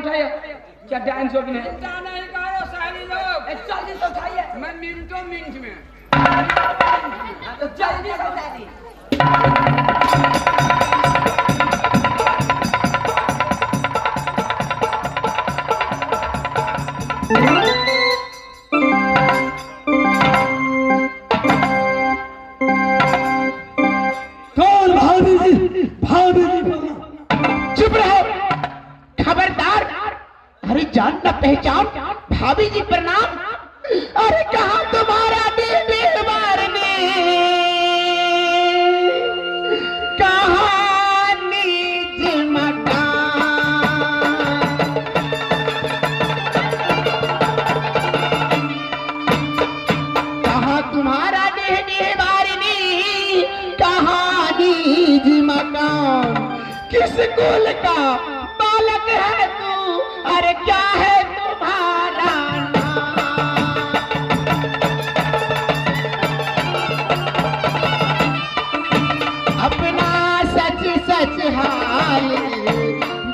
उठाइए। क्या डांस हो नहीं? नहीं करो सारी लोग। जल्दी से उठाइए। मैं मिनटों मिनट में। तो जल्दी से उठा दी। कौन? भाभी जी, भाभी जी। चुप रहो, खबरदार। अरे जान न पहचान, भाभी जी प्रणाम। अरे कहा तुम्हारा दिल मारने कहानी जिमका, कहा तुम्हारा दिल मारने कहानी जिमका, किस कुल का बालक है तू, अरे क्या है तुम्हारा नाम? अपना सच सच हाल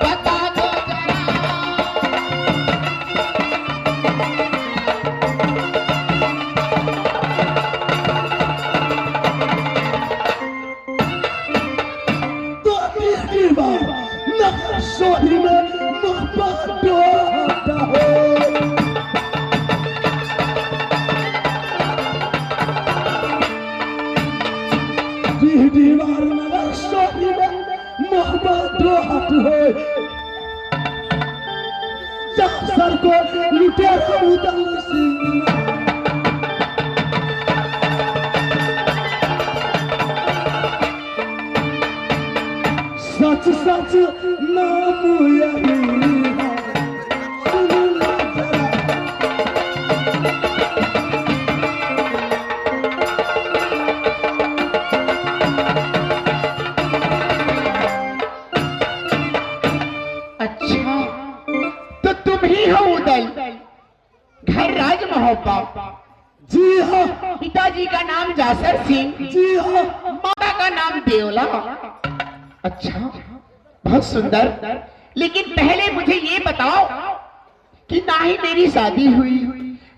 बता दो जरा। तो तीसरी बार नगर सोनी में मोहब्बत होता है। दीवार नगर सोनी में मोहब्बत होता है। जब सर को लुटेरा उदल सिंह सच सच नाम यही है, सुन लो जरा। अच्छा, तो तुम ही हो उदल, घर राज महोबा। जी हाँ, पिताजी का नाम जासर सिंह, जी हाँ। माता का नाम देवला। अच्छा, बहुत सुंदर। लेकिन पहले मुझे ये बताओ कि ना ही मेरी शादी हुई,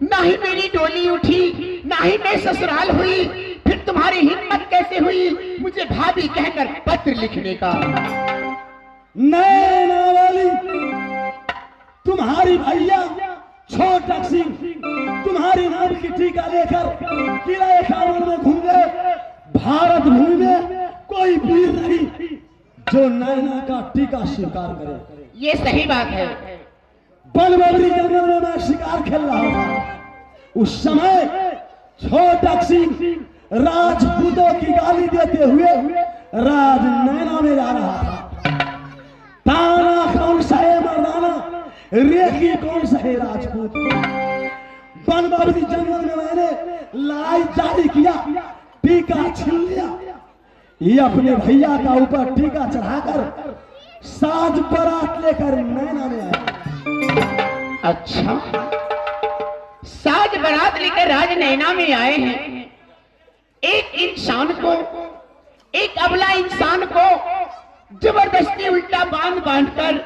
ना ही मेरी डोली उठी, ना ही मैं ससुराल हुई, फिर तुम्हारी हिम्मत कैसे हुई मुझे भाभी कहकर पत्र लिखने का? नैना वाली, तुम्हारी भैया छोटा सिंह तुम्हारी नाम की टीका लेकर किला कानून में घूम गए। भारत भूमि में कोई वीर नहीं जो नैना का टीका स्वीकार करे। ये सही बात है। बनबबरी जंगल में मैं शिकार खेल रहा था, उस समय छोटा सिंह राजपूतों की गाली देते हुए राज नैना में जा रहा था। ताना कौन सा है मर्दाना, रेखी कौन सा है राजपूत। बनबबरी जंगल में मैंने लड़ाई जारी किया, टीका छीन लिया। ये अपने भैया का ऊपर टीका चढ़ाकर साज बारात लेकर नैना में आया। अच्छा, साज बारात लेकर राज नैना में आए हैं। एक इंसान को, एक अबला इंसान को जबरदस्ती उल्टा बांध बांधकर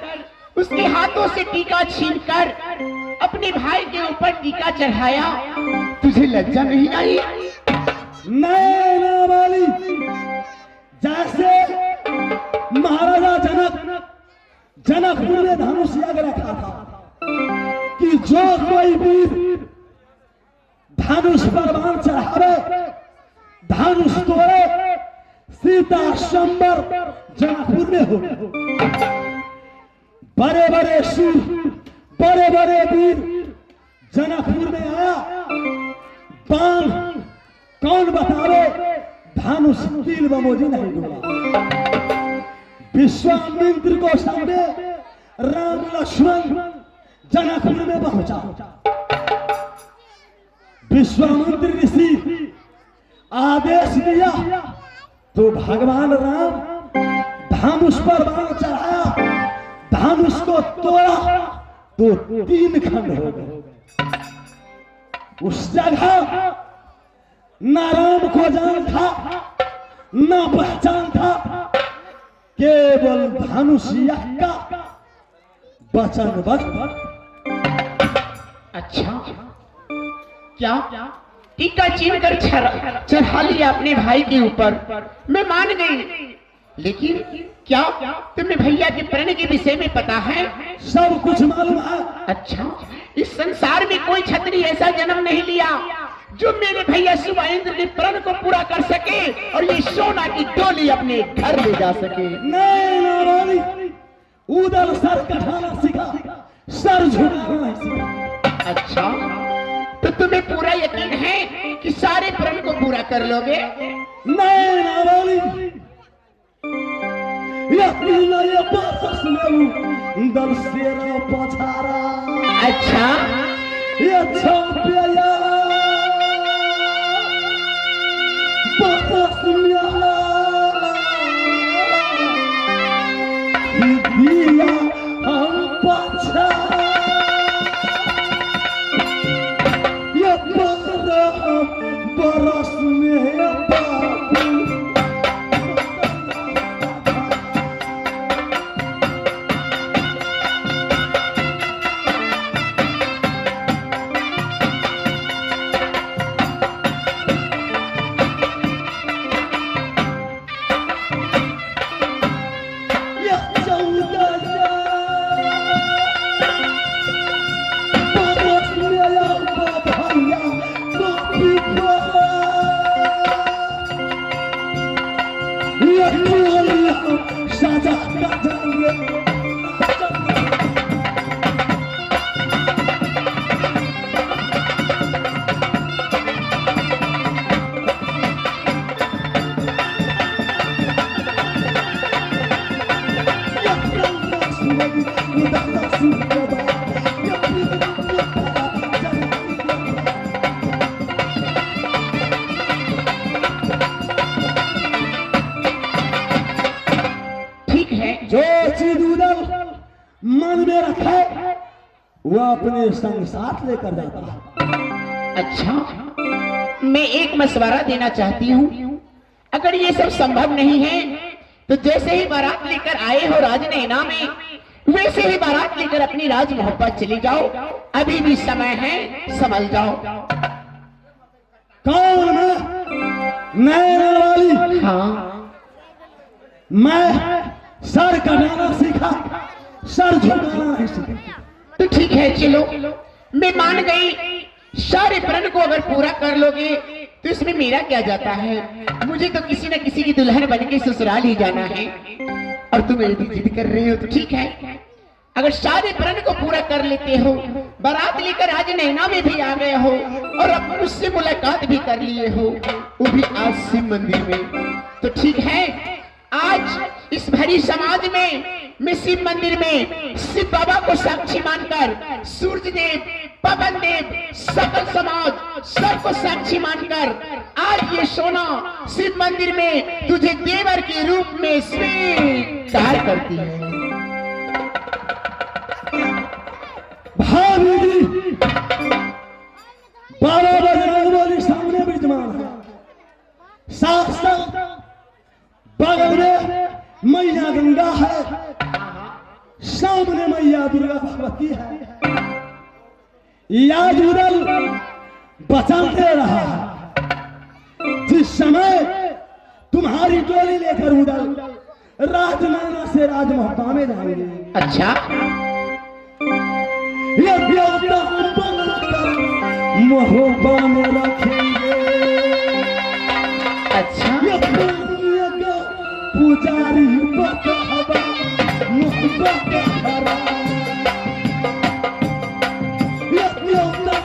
उसके हाथों से टीका छीनकर अपने भाई के ऊपर टीका चढ़ाया। तुझे लज्जा नहीं आई? नैना वाली, जैसे महाराजा जनकपुर में धनुष यज्ञ रखा था कि जो कोई वीर धनुष पर बाण चढ़ावे, धनुष तोड़े, सीता संबर जनकपुर में हो। बड़े बड़े शूर, बड़े बड़े वीर जनकपुर में आया। बाण कौन बतावे, धनुष तीर बमोजी नहीं डूबा। विश्वामित्र को सामने राम लक्ष्मण जनकपुर में पहुंचा। विश्वामित्र ऋषि आदेश दिया तो भगवान राम धनुष पर बाण चढ़ाया, धनुष को तोड़ा तो 3 खंड हो गए। उस जगह न राम को जान था, न पहचान था, केवल धनुष का वचनबद्ध। अच्छा, क्या टीका चीर कर चढ़ा लिया अपने भाई के ऊपर, मैं मान गई। लेकिन क्या तुम्हें भैया के प्रण के विषय में पता है? सब कुछ मालूम है। अच्छा, इस संसार में कोई क्षत्रिय ऐसा जन्म नहीं लिया जो मेरे भैया शिवेंद्र के प्रण को पूरा कर सके और ये सोना की डोली अपने घर ले जा सके। नैना वाली उदल सर कटाना सीखा, सर झुकाना नहीं सीखा। अच्छा, तो तुम्हें पूरा यकीन है कि सारे प्रण को पूरा कर लोगे? नैना वाली यकीन ये बरस में दल सेरा पछारा। अच्छा, ये छापिया बरस में दिया हम पछा। ये बरस में बाबू मन में रखे वो अपने संग साथ लेकर जाता है। अच्छा, मैं एक मशवरा देना चाहती हूँ, अगर ये सब संभव नहीं है तो जैसे ही बारात लेकर आए हो राजनैना में, वैसे ही बारात लेकर अपनी राज मोहब्बत चली जाओ। अभी भी समय है, संभल जाओ। कौन है? नैना वाली। हाँ, मैं सर कटाना सीखा, सर झुकाना नहीं सीखा। तो ठीक है, चलो मैं मान गई। सारे प्रण को अगर पूरा कर लोगे तो इसमें मेरा क्या जाता है? मुझे तो किसी न किसी की दुल्हन बनके ससुराल ही जाना है। और तुम यदि जिद कर रहे हो तो ठीक है, अगर सारे प्रण को पूरा कर लेते हो, बारात लेकर आज नैना में भी आ गए हो और अब मुझसे मुलाकात भी कर लिए हो, वो भी आज शिव मंदिर में, तो ठीक है। आज इस भरी समाज में मैं शिव मंदिर में शिव बाबा को साक्षी मानकर, सूर्य देव, पवन देव, सकल समाज सबको साक्षी मानकर आज ये सोना शिव मंदिर में तुझे देवर के रूप में स्वीकार करती है। भाभी जी, बाबा बजरंगबली सामने विद्यमान है, साथ बगल में मैया गंगा है, सामने मैया दुर्गा भगवती है। याद उदल बचन दे रहा है। जिस समय तुम्हारी टोली लेकर उदल राजनैना से राजमहल में जाएंगे। अच्छा, ये ब्योता मोहब्बा में रखेंगे। अच्छा, ये पुजारी बतावा मोहब्बा का हरा। ये ब्योता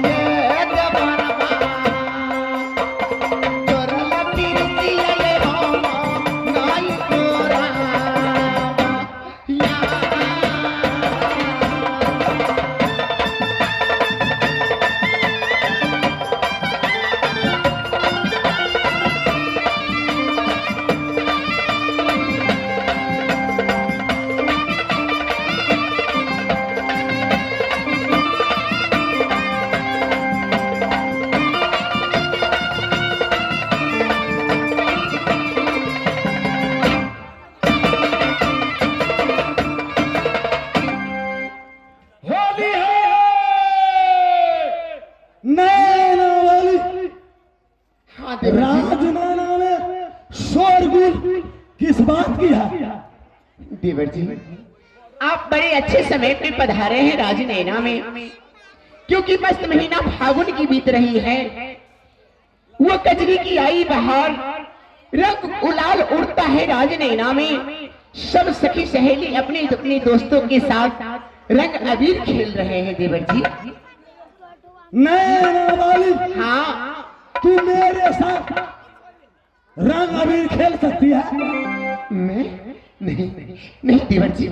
ये जवानमा तोरा पीरतिया ये रामा गाई तोरा या होली है नैना वाली हाँ देवर राज नैना में शोरगुल किस बात की है? देवर जी आप बड़े अच्छे समय पे पधारे हैं राज नैना में, क्योंकि मस्त महीना फागुन की बीत रही है। वो कजरी की आई बहार, रंग उलाल उड़ता है राज नैना में। सब सखी सहेली अपने अपने दोस्तों के साथ रंग अबीर खेल रहे हैं देवर जी। नैना वाली हाँ तू मेरे साथ रंग अबीर खेल सकती है? मैं नहीं नहीं देवर जी,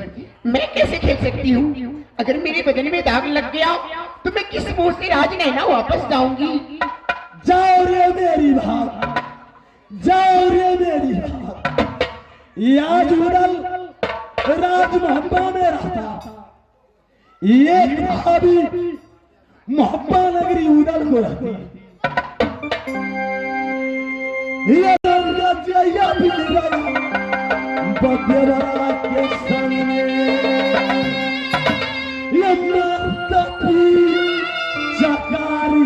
मैं कैसे खेल सकती हूँ? अगर मेरे बदन में दाग लग गया तो मैं किस मुंह से राज नैना वापस जाऊंगी? जाओ रे मेरी भाग, जाओ रे मेरी भाग। याज उड़ल राज मोहब्बा में रहता, एक भाभी मोहब्बा नगरी उड़ल को रहती। ये रंगा जया भी गया बदरा के संग में, ये माता की जकारी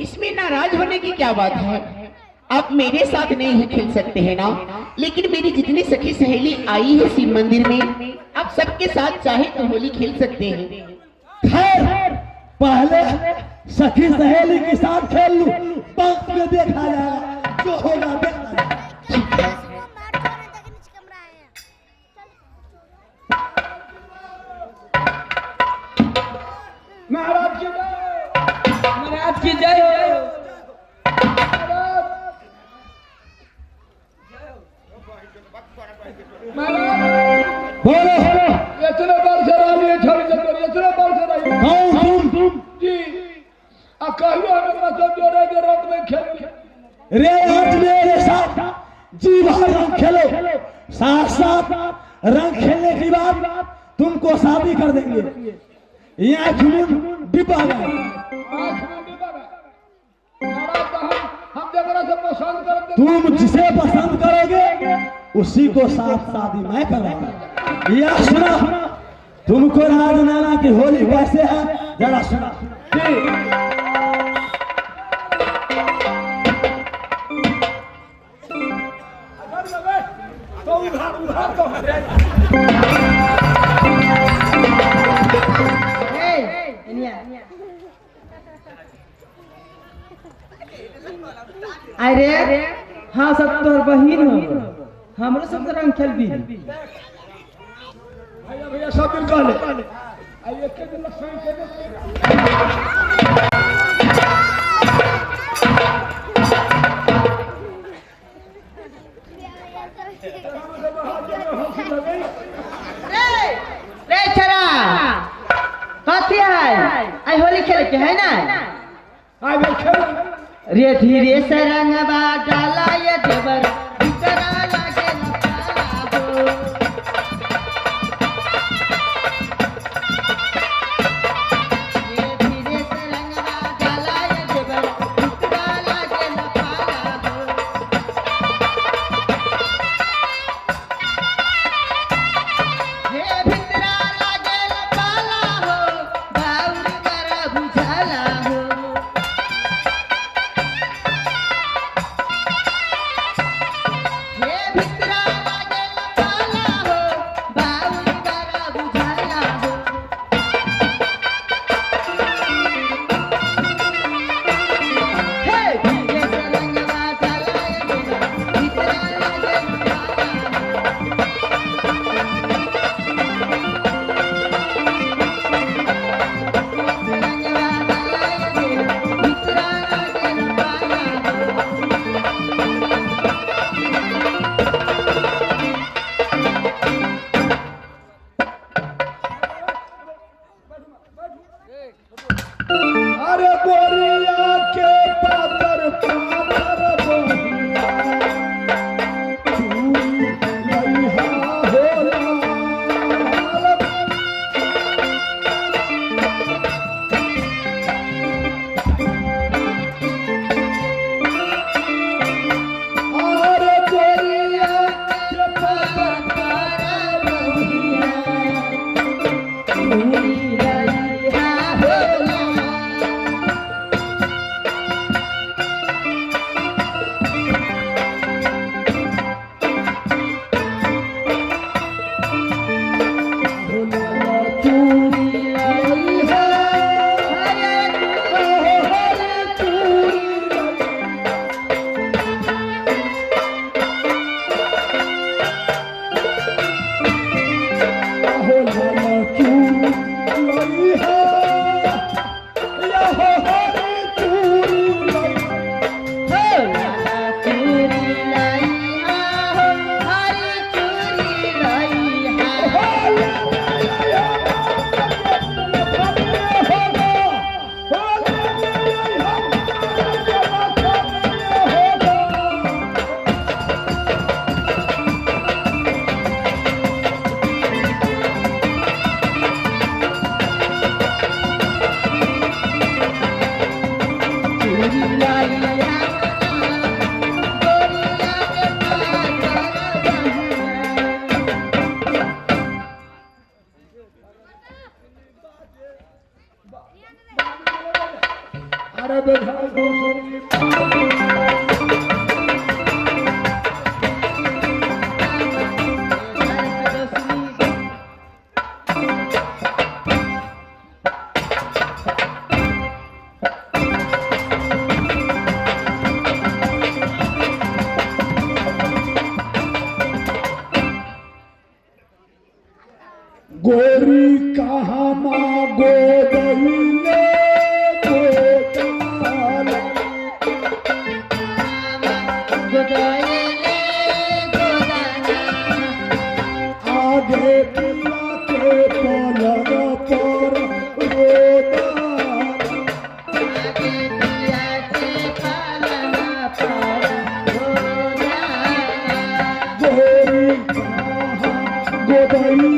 इसमें नाराज होने की क्या बात है? आप मेरे साथ नहीं खेल सकते हैं ना, लेकिन मेरी जितनी सखी सहेली आई है शिव मंदिर में, आप सबके साथ चाहे तो होली खेल सकते हैं। खैर पहले सखी सहेली के साथ खेल लूं, बाद में देखा जाएगा, जो होगा देखा जाएगा। महाराज की जय, महाराज की जय हो। बोलो इतने बार से रानी छोड़ी जब इतने बार से रानी कौन तुम? जी आ कहियो हमरा सब जोड़े के रात में खेल रे आज मेरे साथ जी भर रंग खेलो, साथ साथ रंग खेलने के बाद तुमको शादी कर देंगे। यहाँ जुनून डिब्बा गया, महाराज हम जगरा से पसंद करते तुम जिसे पसंद करोगे उसी को साथ शादी मैं कराऊंगा। या सुना, तुमको राज नैना की होली कैसे है जरा सुना। तो उधार तो अरे हाँ सब तोहर बहिन हो। हमरो सब रंग खेल दी भैया भैया सब दिन कहले आई एक के दिन सही के रे छरा कथी है आई होली खेले के है ना आई भाई खेल रे धीरे से रंगवा डाला ये देवर भीतरा लागे लताला हो रे धीरे से रंगवा डाला ये देवर भीतरा लागे लताला हो हे भीतरा लागे लताला हो बाउरी करा बुझाला हो हे भितरा लागे लताला हो बाउरी करा बुझाला हो हे धीरे से रंगवा डाला ये देवर भितरा लागे लताला हो रंगवा डाला ये देवर भितरा लागे लताला हो अरे गोरिया के पातर पातर बोलिया तू लइहा होला अरे गोरिया के पातर पातर बोलिया तू लइहा होला अरे बेधाई घोषणी गोरी कहाँ माँ गोदइले गोदाला आगे पिया के पलंग पर रोदा गोरी कहाँ गोदइले